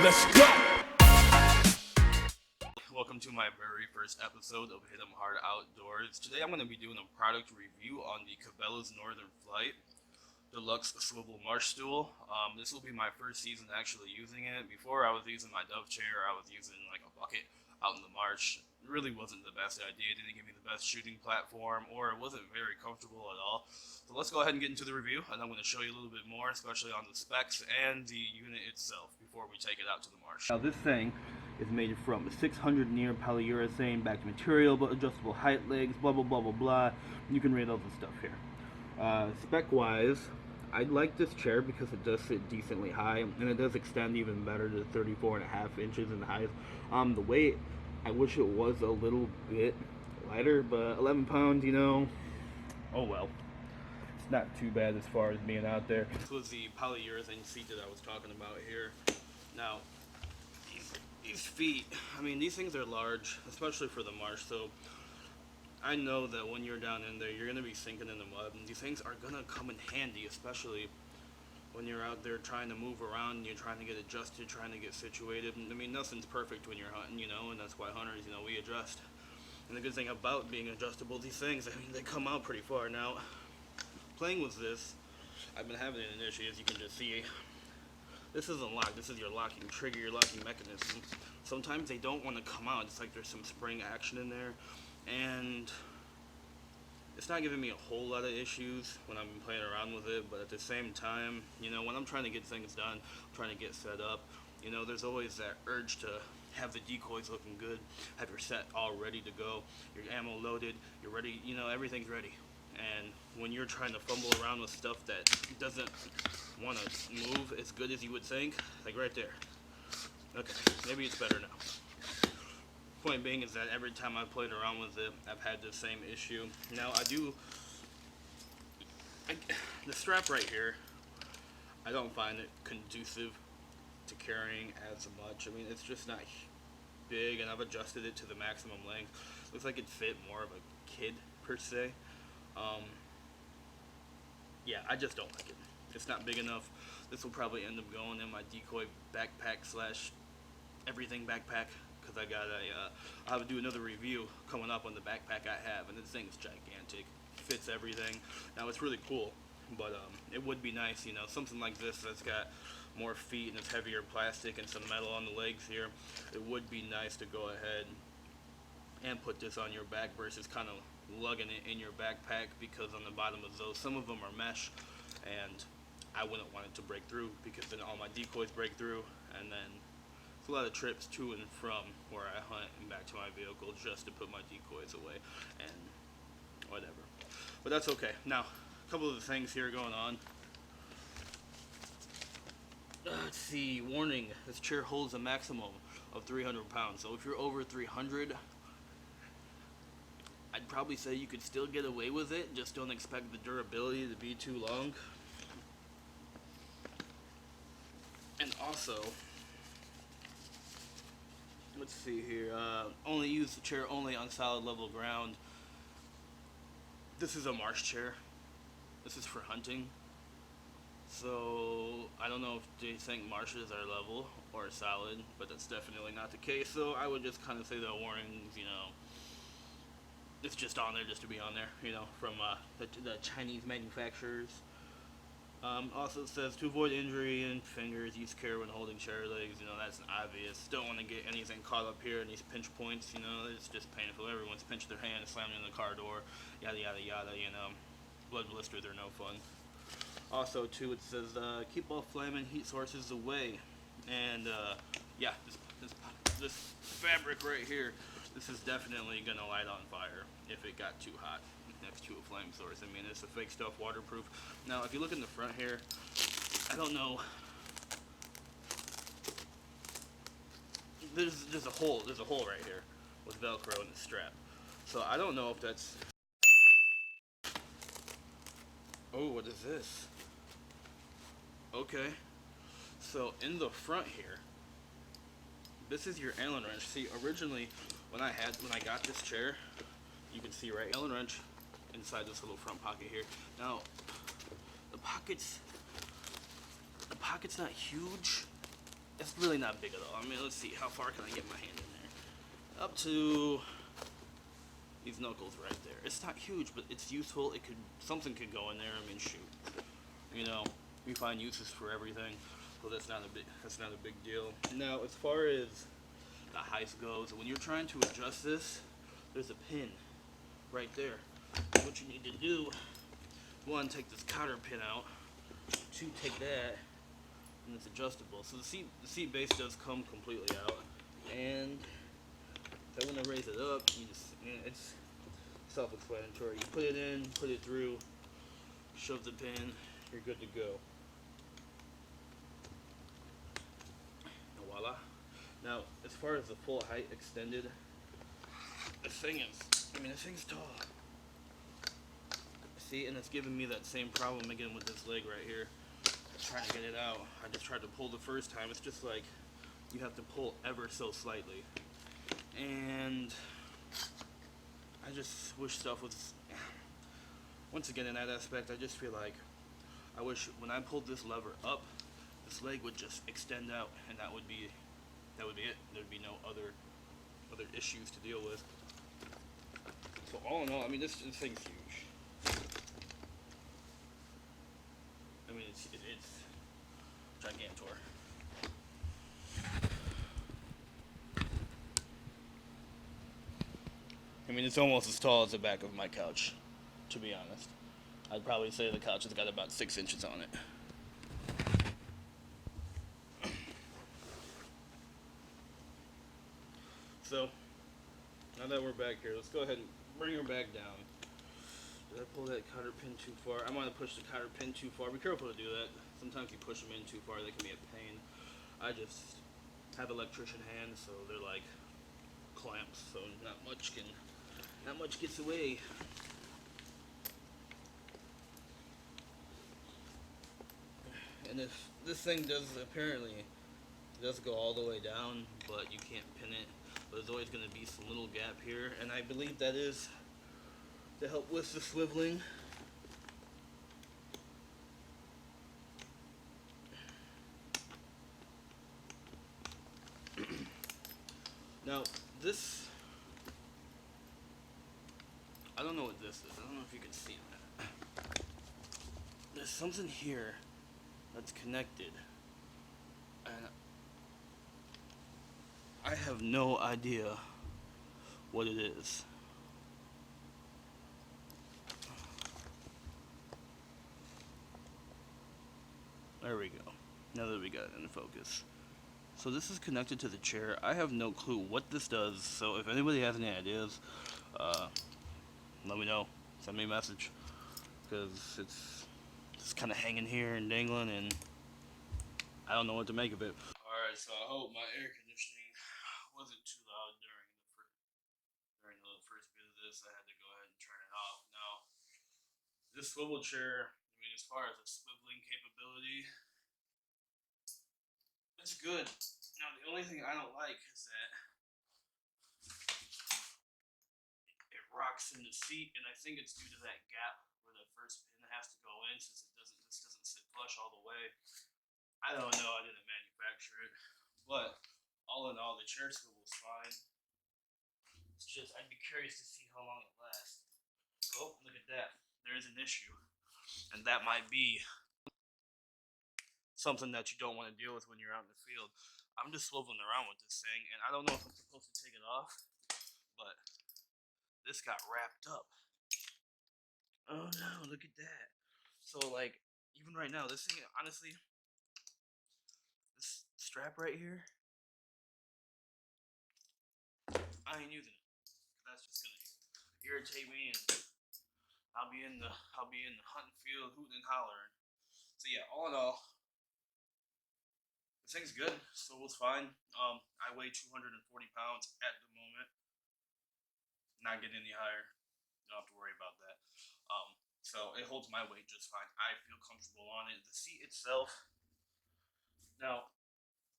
Let's go. Welcome to my very first episode of Hit 'em Hard Outdoors. Today I'm going to be doing a product review on the Cabelas Northern Flight Deluxe Swivel Marsh stool. This will be my first season actually using it. Before I was using my dove chair, I was using like a bucket out in the marsh. It really wasn't the best idea. It didn't give me the best shooting platform, or it wasn't very comfortable at all. So let's go ahead and get into the review, and I'm going to show you a little bit more, especially on the specs and the unit itself, before we take it out to the marsh. Now this thing is made from 600 near polyurethane backed material, but adjustable height legs, blah blah blah blah blah. You can read all the stuff here. Spec wise, I like this chair because it does sit decently high, and it does extend even better to 34.5 inches in the height. The weight, I wish it was a little bit lighter, but 11 pounds, you know, oh well. It's not too bad as far as being out there. This was the polyurethane seat that I was talking about here. Now, these feet, I mean, these things are large, especially for the marsh, so I know that when you're down in there, you're going to be sinking in the mud, and these things are going to come in handy, especially when you're out there trying to move around and you're trying to get adjusted, trying to get situated. I mean, nothing's perfect when you're hunting, you know, and that's why hunters, you know, we adjust. And the good thing about being adjustable, these things, I mean, they come out pretty far. Now, playing with this, I've been having an issue, as you can just see. This isn't locked. This is your locking trigger, your locking mechanism. Sometimes they don't want to come out. It's like there's some spring action in there, and it's not giving me a whole lot of issues when I'm playing around with it, but at the same time, you know, when I'm trying to get things done, trying to get set up, you know, there's always that urge to have the decoys looking good, have your set all ready to go, your ammo loaded, you're ready, you know, everything's ready. And when you're trying to fumble around with stuff that doesn't want to move as good as you would think, like right there. Okay, maybe it's better now. Point being is that every time I've played around with it, I've had the same issue. Now the strap right here, I don't find it conducive to carrying as much. I mean, it's just not big, and I've adjusted it to the maximum length. Looks like it fit more of a kid per se. Yeah, I just don't like it. It's not big enough. This will probably end up going in my decoy backpack slash everything backpack, because I'll have to do another review coming up on the backpack I have, and this thing's gigantic. Fits everything. Now it's really cool, but it would be nice, you know, something like this that's got more feet and it's heavier plastic and some metal on the legs here. It would be nice to go ahead and put this on your back versus kind of lugging it in your backpack, because on the bottom of those, some of them are mesh, and I wouldn't want it to break through, because then all my decoys break through, and then it's a lot of trips to and from where I hunt and back to my vehicle just to put my decoys away and whatever. But that's okay. Now, a couple of the things here going on. Let's see, warning, this chair holds a maximum of 300 pounds, so if you're over 300, I'd probably say you could still get away with it, just don't expect the durability to be too long. And also, let's see here, only use the chair only on solid level ground. This is a marsh chair. This is for hunting. So, I don't know if they think marshes are level or solid, but that's definitely not the case. So, I would just kind of say the warnings, you know, it's just on there just to be on there, you know, from the Chinese manufacturers. Also it says to avoid injury in fingers, use care when holding chair legs. You know, that's obvious. Don't want to get anything caught up here in these pinch points. You know, it's just painful. Everyone's pinched their hand and slammed in the car door. Yada yada yada. You know, blood blisters are no fun. Also, too, it says keep all flame and heat sources away. And yeah, this fabric right here, this is definitely gonna light on fire if it got too hot next to a flame source. I mean, it's a fake stuff, waterproof. Now, if you look in the front here, I don't know. There's a hole right here with Velcro in the strap. So I don't know if that's. Oh, what is this? Okay. So in the front here, this is your Allen wrench. See, originally when I got this chair, you can see right Allen wrench inside this little front pocket here. Now the pocket's not huge, it's really not big at all. I mean, let's see, how far can I get my hand in there? Up to these knuckles right there. It's not huge, but it's useful. Something could go in there. I mean, shoot, you know, we find uses for everything, so that's not a big deal. Now, as far as the heist goes, when you're trying to adjust this, there's a pin right there. What you need to do, one, take this cotter pin out. Two, take that, and it's adjustable. So the seat base does come completely out, and if I want to raise it up, it's self-explanatory. You put it in, put it through, shove the pin, you're good to go. And voila. Now, as far as the full height extended, this thing's tall. See, and it's giving me that same problem again with this leg right here. Trying to get it out. I just tried to pull the first time. It's just like you have to pull ever so slightly. And I just wish stuff was, once again, in that aspect, I just feel like I wish when I pulled this lever up, this leg would just extend out, and that would be it. There'd be no other issues to deal with. So all in all, I mean, this thing's huge. I mean, it's gigantor. I mean, it's almost as tall as the back of my couch, to be honest. I'd probably say the couch has got about 6 inches on it. So, now that we're back here, let's go ahead and bring her back down. Did I pull that cotter pin too far? I might have pushed the cotter pin too far. Be careful to do that. Sometimes you push them in too far, they can be a pain. I just have electrician hands, so they're like clamps, so not much gets away. And if this thing does go all the way down, but you can't pin it, but there's always going to be some little gap here, and I believe that is to help with the swiveling. Now, this, I don't know what this is. I don't know if you can see that. There's something here that's connected, and I have no idea what it is. There we go. Now that we got it in focus. So this is connected to the chair. I have no clue what this does, so if anybody has any ideas, let me know. Send me a message, because it's just kind of hanging here and dangling, and I don't know what to make of it. Alright, so I hope my air conditioning wasn't too loud during the first bit of this. I had to go ahead and turn it off. Now, this swivel chair, I mean, as far as the swiveling capability, it's good. Now, the only thing I don't like is that it rocks in the seat, and I think it's due to that gap where the first pin has to go in, since this doesn't sit flush all the way. I don't know. I didn't manufacture it, but all in all, the chair swivel's fine. It's just I'd be curious to see how long it lasts. Oh, look at that. There is an issue, and that might be something that you don't want to deal with when you're out in the field. I'm just swiveling around with this thing, and I don't know if I'm supposed to take it off, but this got wrapped up. Oh no, look at that. So, like, even right now, this thing, honestly, this strap right here, I ain't using it. That's just gonna irritate me, and I'll be in the hunting field hooting and hollering. So yeah, all in all, this thing's good. Swivel's fine. I weigh 240 pounds at the moment. Not getting any higher. Don't have to worry about that. So it holds my weight just fine. I feel comfortable on it. The seat itself. Now,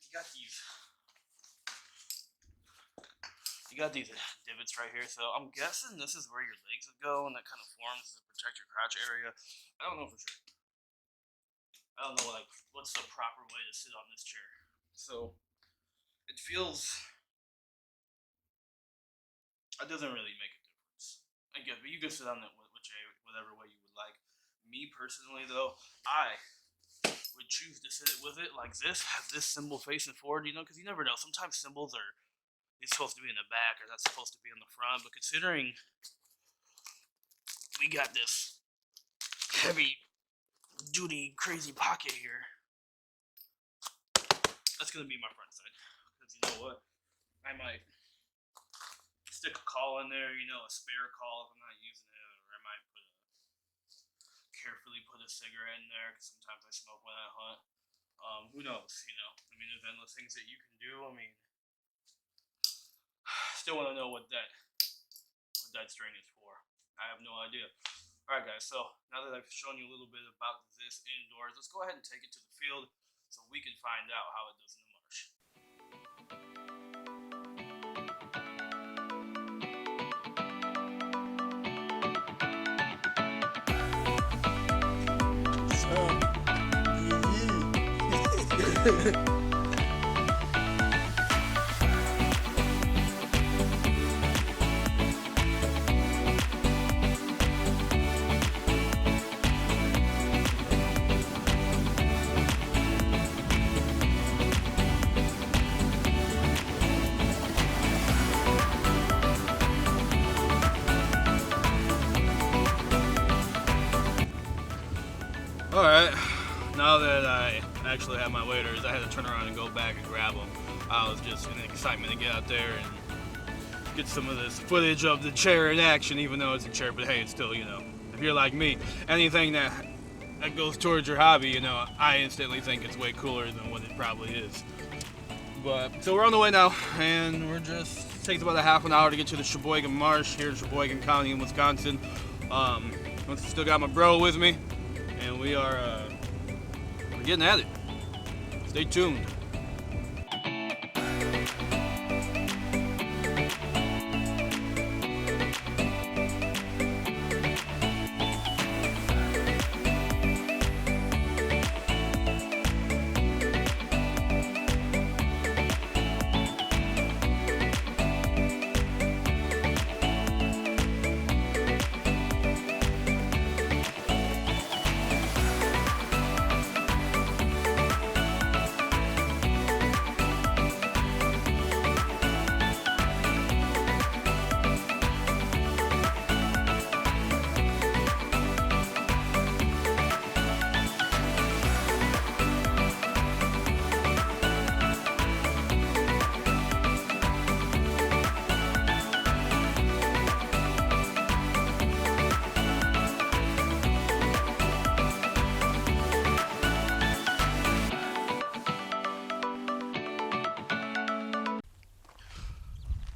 you got these divots right here. So I'm guessing this is where your legs would go, and that kind of forms to protect your crotch area. I don't know for sure. I don't know what's the proper way to sit on this chair. So it feels, it doesn't really make a difference. I guess, but you can sit on it whatever way you would like. Me personally, though, I would choose to sit it with it like this, have this cymbal facing forward, because you never know. Sometimes cymbals are, it's supposed to be in the back or that's supposed to be in the front, but considering we got this heavy duty crazy pocket here, that's gonna be my front side. Because you know what? I might stick a call in there, a spare call if I'm not using it, or I might carefully put a cigarette in there because sometimes I smoke when I hunt. Who knows? I mean, there's endless things that you can do. I mean, still want to know what that string is for. I have no idea. All right, guys. So now that I've shown you a little bit about this indoors, let's go ahead and take it to the field so we can find out how it does in the marsh. Alright, now that I actually have my waders, I had to turn around and go back and grab them. I was just in excitement to get out there and get some of this footage of the chair in action, even though it's a chair, but hey, it's still, if you're like me, anything that goes towards your hobby, I instantly think it's way cooler than what it probably is. But, so we're on the way now, and it takes about a half an hour to get to the Sheboygan Marsh here in Sheboygan County in Wisconsin. Still got my bro with me. And we're getting at it. Stay tuned.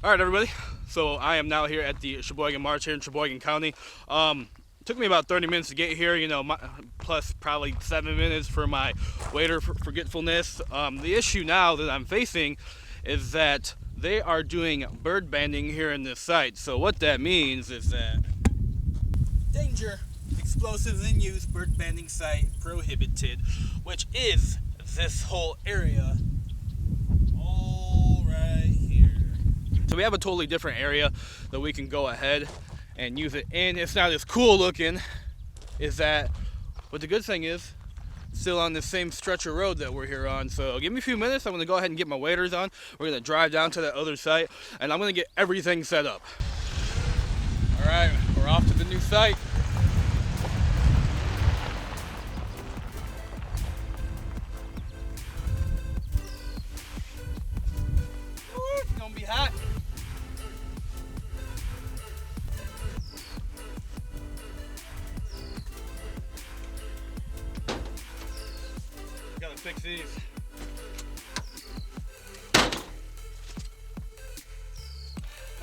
All right, everybody. So I am now here at the Sheboygan Marsh here in Sheboygan County. Took me about 30 minutes to get here, plus probably 7 minutes for my waiter forgetfulness. The issue now that I'm facing is that they are doing bird banding here in this site. So what that means is that danger, explosives in use, bird banding site prohibited, which is this whole area. All right here. So we have a totally different area that we can go ahead and use it in. It's not as cool looking as that, but the good thing is still on the same stretch of road that we're here on. So give me a few minutes. I'm gonna go ahead and get my waders on. We're gonna drive down to that other site and I'm gonna get everything set up. All right, we're off to the new site. It's gonna be hot. Gotta fix these.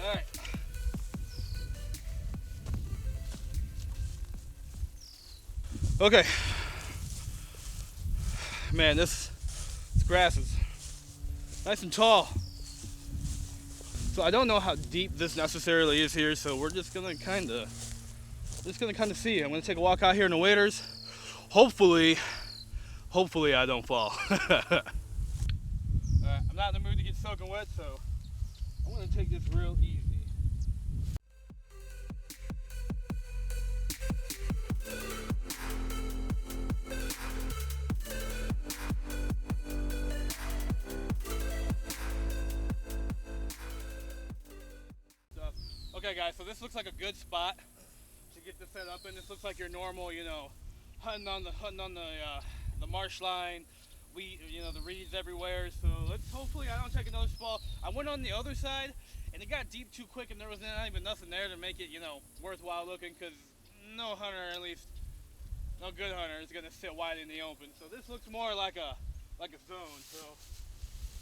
All right. Okay. Man, this grass is nice and tall. So I don't know how deep this necessarily is here, so we're just gonna kind of see. I'm gonna take a walk out here in the waders. Hopefully I don't fall. not in the mood to get soaking wet, so I'm gonna take this real easy. Okay guys, so this looks like a good spot to get this set up in. This looks like your normal, you know, hunting on the marsh line. The reeds everywhere. So let's hopefully I don't take another spot. I went on the other side and it got deep too quick and there was not even nothing there to make it, you know, worthwhile looking, because no hunter, at least no good hunter, is gonna sit wide in the open. So this looks more like a zone. So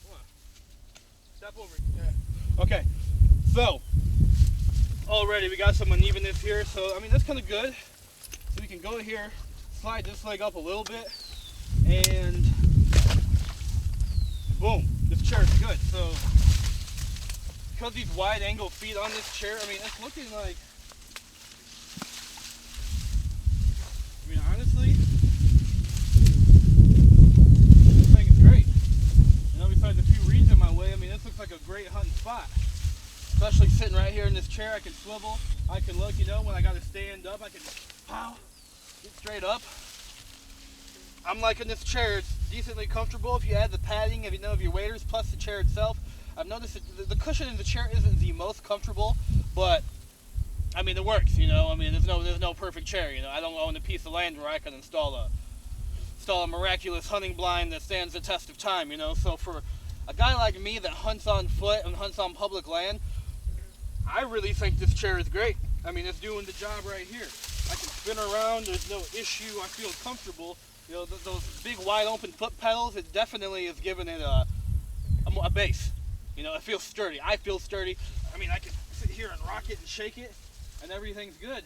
come on. Step over. Yeah. Okay. So already we got some unevenness here. So I mean that's kinda good. So we can go here, slide this leg up a little bit, and boom, this chair is good. So because these wide angle feet on this chair, I mean it's looking like, I mean honestly, this thing is great. You know, besides a few reeds in my way, I mean this looks like a great hunting spot. Especially sitting right here in this chair, I can swivel, I can look, you know, when I gotta stand up, I can pow, get straight up. I'm liking this chair. It's decently comfortable if you add the padding, if you know, of your waders, plus the chair itself. I've noticed that the cushion in the chair isn't the most comfortable, but I mean it works. You know, I mean there's no perfect chair. You know, I don't own a piece of land where I can install a miraculous hunting blind that stands the test of time. You know, so for a guy like me that hunts on foot and hunts on public land, I really think this chair is great. I mean it's doing the job right here. I can spin around. There's no issue. I feel comfortable. You know, those big wide open foot pedals, it definitely is giving it a base. You know, it feels sturdy. I feel sturdy. I mean, I can sit here and rock it and shake it, and everything's good.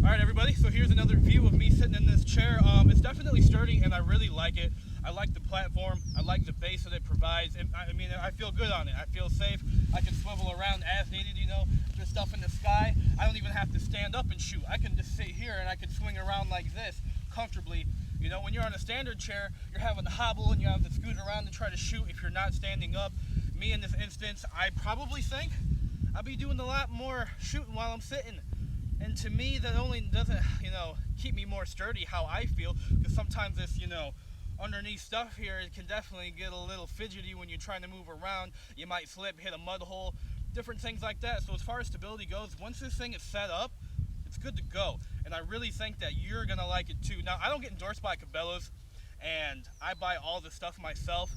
All right, everybody, so here's another view of me sitting in this chair. It's definitely sturdy, and I really like it. I like the platform. I like the base that it provides. I mean, I feel good on it. I feel safe. I can swivel around as needed, you know. If there's stuff in the sky, I don't even have to stand up and shoot. I can just sit here, and I can swing around like this comfortably. You know, when you're on a standard chair, you're having to hobble and you have to scoot around and try to shoot if you're not standing up. Me, in this instance, I probably think I'll be doing a lot more shooting while I'm sitting. And to me, that only doesn't, you know, keep me more sturdy how I feel, because sometimes this, you know, underneath stuff here, it can definitely get a little fidgety when you're trying to move around. You might slip, hit a mud hole, different things like that. So as far as stability goes, once this thing is set up, it's good to go. And I really think that you're gonna like it too. Now, I don't get endorsed by Cabelas, and I buy all the stuff myself,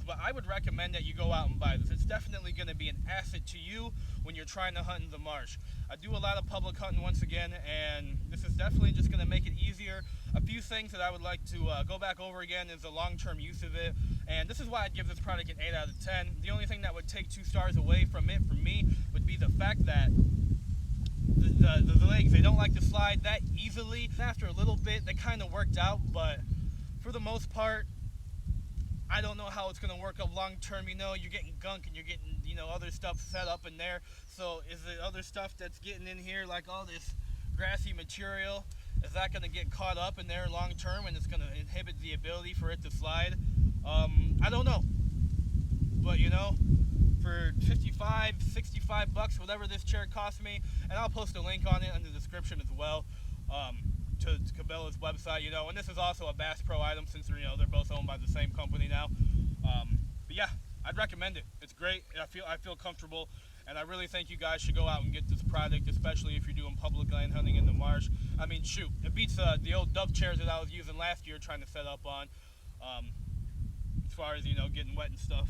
but I would recommend that you go out and buy this. It's definitely gonna be an asset to you when you're trying to hunt in the marsh. I do a lot of public hunting once again, and this is definitely just gonna make it easier. A few things that I would like to go back over again is the long-term use of it, and this is why I'd give this product an 8 out of 10. The only thing that would take 2 stars away from it for me would be the fact that the legs, they don't like to slide that easily. After a little bit, they kind of worked out, but for the most part, I don't know how it's going to work up long term. You know, you're getting gunk and you're getting, you know, other stuff set up in there. So is it other stuff that's getting in here, like all this grassy material, is that going to get caught up in there long term and it's going to inhibit the ability for it to slide? I don't know. But, you know, for 55, 65 bucks, whatever this chair cost me, and I'll post a link on it in the description as well, to Cabelas' website, you know, and this is also a Bass Pro item since they're, you know, they're both owned by the same company now. But yeah, I'd recommend it. It's great. I feel comfortable, and I really think you guys should go out and get this product, especially if you're doing public land hunting in the marsh. I mean, shoot, it beats the old Dove chairs that I was using last year trying to set up on, as far as, you know, getting wet and stuff.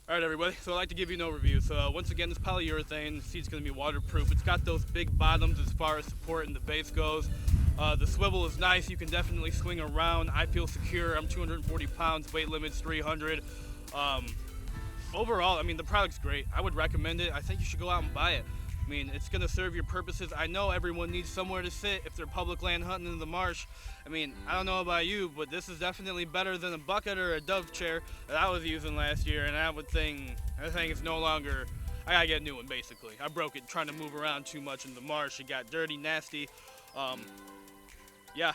Alright everybody, so I'd like to give you an overview. So once again, this polyurethane, the seat's going to be waterproof. It's got those big bottoms as far as support and the base goes. The swivel is nice, you can definitely swing around. I feel secure. I'm 240 pounds, weight limit's 300. Overall, I mean, the product's great. I would recommend it. I think you should go out and buy it. I mean, it's going to serve your purposes. I know everyone needs somewhere to sit if they're public land hunting in the marsh. I mean, I don't know about you, but this is definitely better than a bucket or a Dove chair that I was using last year, and that thing is no longer, I gotta get a new one basically. I broke it trying to move around too much in the marsh. It got dirty, nasty. Yeah,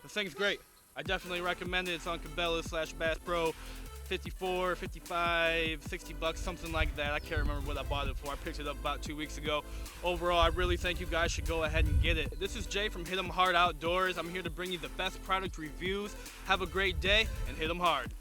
this thing's great. I definitely recommend it. It's on Cabelas /Bass Pro. $54, $55, $60, something like that. I can't remember what I bought it for. I picked it up about 2 weeks ago. Overall, I really think you guys should go ahead and get it. This is Jay from Hit 'em Hard Outdoors. I'm here to bring you the best product reviews. Have a great day and hit 'em hard.